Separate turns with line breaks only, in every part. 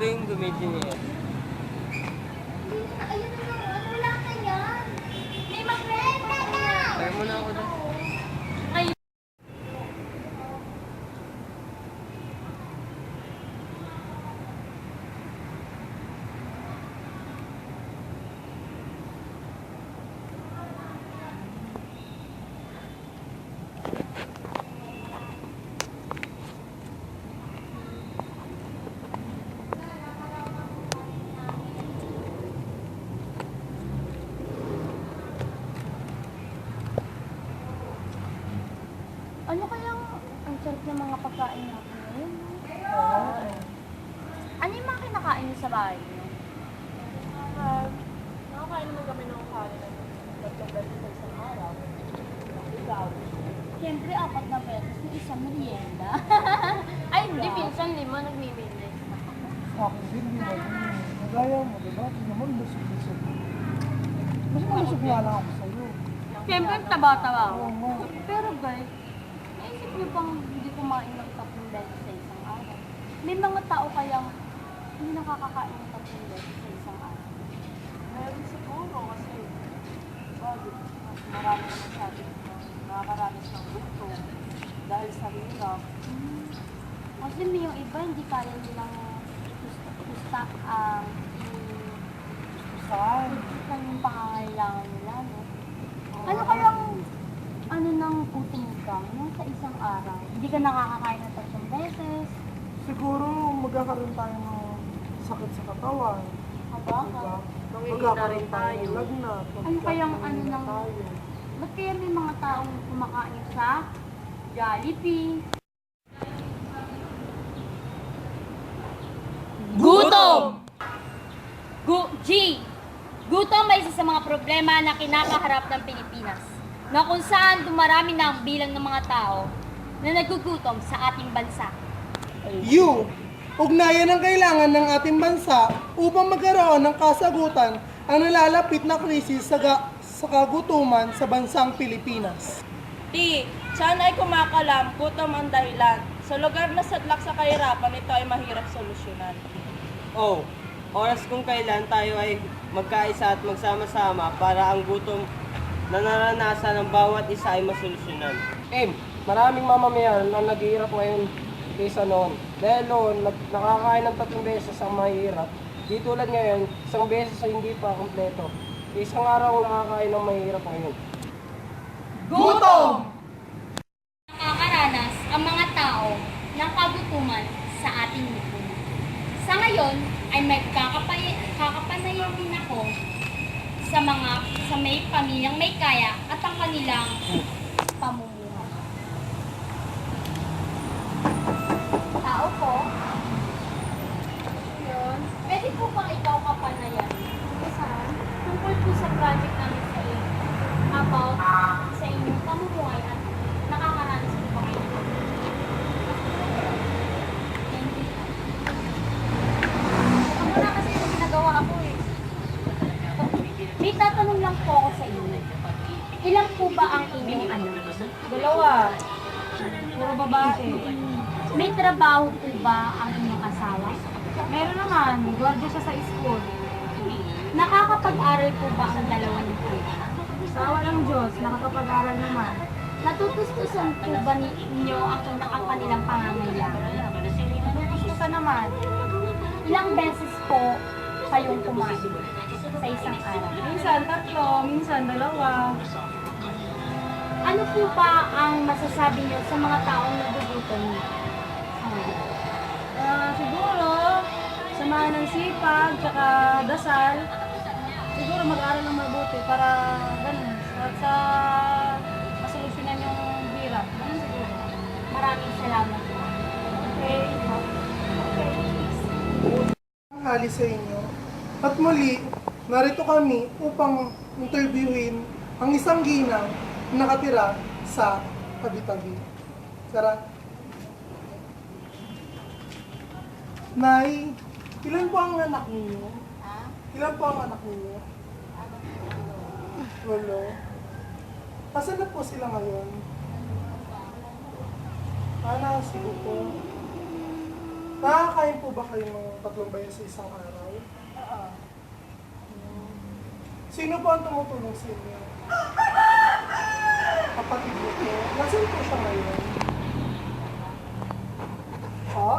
ba yung gamitin niya?
Ayun na lang, wala ka yan. May mag-renta na.
Kaya mo na ako doon.
Ano kayang ang sarap ng mga pagkain natin ngayon? Ano yung mga kinakain niyo sa bahay niyo?
Nakakain naman kami ng kanin ng 3 beses sa isang araw. Ikaw.
Siyempre, 4 na pesos yung isang merienda. Ay, hindi. Minsan 5 nagmimili.
Akin din, di ba? Nagaya mo, di ba? Tingnan mo, lusog-lusog. Mas malusog nga lang ako sa'yo.
Siyempre, taba-taba ako.
Oo nga.
Pero guys, naisip niyo bang hindi kumain ng 3 beses sa isang araw? May mga tao kayang hindi nakakakain ng 3 beses sa isang araw.
Meron siguro kasi bakit mas marami naman sa atin nakakaranas ng gutom dahil sa hirap.
Kasi may yung iba, hindi kaya nilang gusta
Saan?
yung pangangailangan nila, no? Ano kayang ano nang gutom ka no, sa isang araw? Hindi ka nakakakain ng 3 beses.
Siguro magkakaroon tayo ng sakit sa katawan.
Aba,
Diba?
Mangihina rin tayo.
ng lagnat.
Ano kayang ano
Mangihina
nang...
tayo.
Ba't kaya may mga taong kumakain sa Jollibee?
Gutom! Gutom ay isa sa mga problema na kinakaharap ng Pilipinas, na kung saan dumarami na ang bilang ng mga tao na nagugutom sa ating bansa.
Ugnayan ang kailangan ng ating bansa upang magkaroon ng kasagutan ang nalalapit na krisis sa kagutuman sa bansang Pilipinas.
Di, sana ay kumakalam, gutom ang dahilan. Sa lugar na sadlak sa kahirapan, ito ay mahirap solusyonan.
Oh, oras kung kailan tayo ay magkaisa at magsama-sama para ang gutom na naranasan ng bawat isa ay masolusyonan.
Maraming mamamayan na naghihirap ngayon kaysa noon. Dahil noon, nakakain ng 3 beses ang mahihirap. Di tulad ngayon, 1 beses ay hindi pa kompleto. Isang araw ang nakakain ng mahihirap ngayon.
Nakakaranas ang mga tao ng kagutuman sa ating lipunan. Sa ngayon ay may kakapanayan din ako sa may pamilyang may kaya at ang kanilang pamumuhay. Tao po, yun, pwede po bang ikaw kapanayan? Saan? Tungkol po sa project namin sa iyo about sa inyong pamumuhay at nakakaranas po ba kayo? Thank you.
Ako na kasi yung ginagawa ako eh. May tatanong lang po ako sa inyo. Ilan po ba ang inyong anak?
2. Puro babae.
May trabaho po ba ang inyong asawa?
Meron naman, gwardiya siya sa school.
Nakakapag-aral po ba ang dalawa nito?
Sawa ng Diyos, nakakapag-aral naman.
Natutustusan po ba ninyo ang kanilang pangangailangan?
Natutustusan naman.
Ilang beses po kayong kumain sa isang araw?
Minsan 3, minsan 2.
Ano po ba ang masasabi niyo sa mga taong nagugutom sa ngayon?
Siguro, samahan ng sipag, tsaka dasal. Siguro mag-aral ng mabuti para ganun. At sa masolusyonan yung hirap. Ganun siguro.
Maraming salamat po.
Okay.
Tanghali sa inyo. At muli, narito kami upang interviewin ang isang ginang na nakatira sa tabi-tabi. Tara. Nay, ilan po ang anak ninyo? Ilan po ang anak ninyo? 8. Asan na po sila ngayon? Nasa po. Nakakain po ba kayo ng 3 beses sa isang araw?
Oo.
Sino po ang tumutulong sa inyo? Kapatid niyo po. Nasaan po siya ngayon? Ha?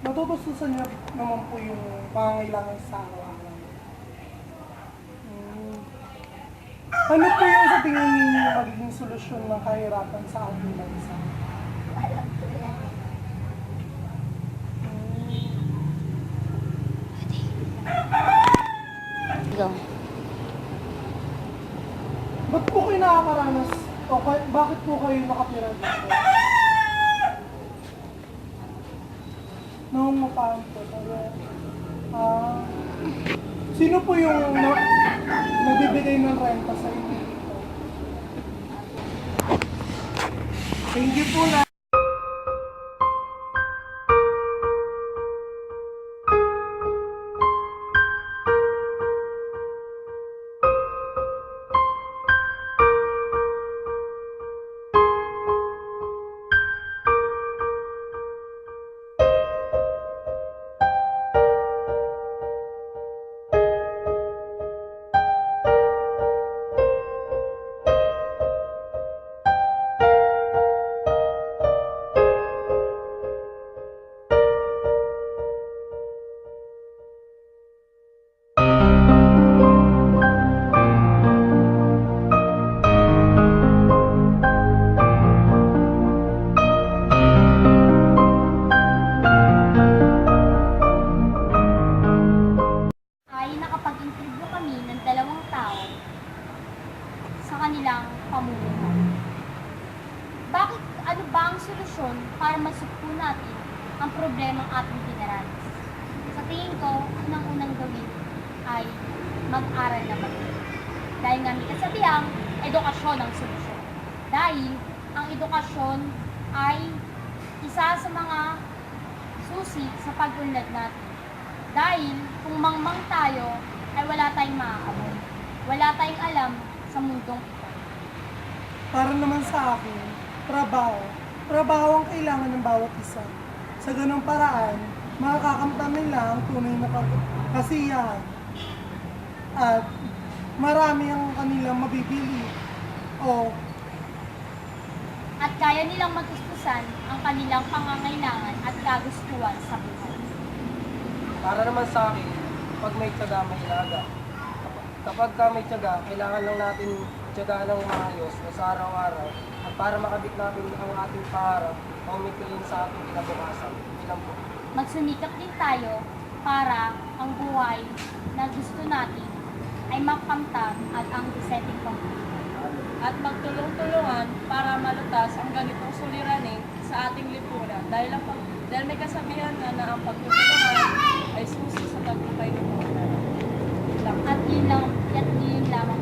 Natutustusan niya naman po yung pangangailangan sa araw-araw. Ano po yung sa tingin ninyo magiging solusyon ng kahirapan sa ating bansa?
Go.
Ba't po kayo nakakaranas? O bakit po kayo nakatira dito? Nangungupaan po. Sino po yung nagbibigay ng renta sa inyo dito? Thank you po na.
Ay nakapag-interview kami ng 2 tao sa kanilang pamumuhay. Bakit, ano ba ang solusyon para masukpo natin ang problemang ating dinaranas? Sa tingin ko, unang-unang gawin ay mag-aral na mabuti. Dahil nga may kasabihang, edukasyon ang solusyon. Dahil ang edukasyon ay isa sa mga susi sa pag-unlad natin. Dahil kung mangmang tayo, ay wala tayong maaabot. Wala tayong alam sa mundong ito.
Para naman sa akin, trabaho. Trabaho ang kailangan ng bawat isa. Sa ganung paraan, makakakamtan nila ang tunay na kasiyahan. At marami ang kanilang mabibili. O
At kaya nilang matustusan ang kanilang pangangailangan at kagustuhan sa buhay.
Para naman sa akin, pag may tiyaga, may ilaga. Kapag may tiyaga, kailangan lang natin tiyaga ng maayos na sa araw-araw at para makabit natin ang ating pangarap o umitilin sa ating kinabukasan. Ilan po.
Magsumikap din tayo para ang buhay na gusto natin ay makamtan at ang setting pamumuhay.
At magtulong-tulungan para malutas ang ganitong suliranin sa ating lipunan. Dahil may kasabihan na ang pagtutulungan ay susi sa tagumpay ng mga
At yun lamang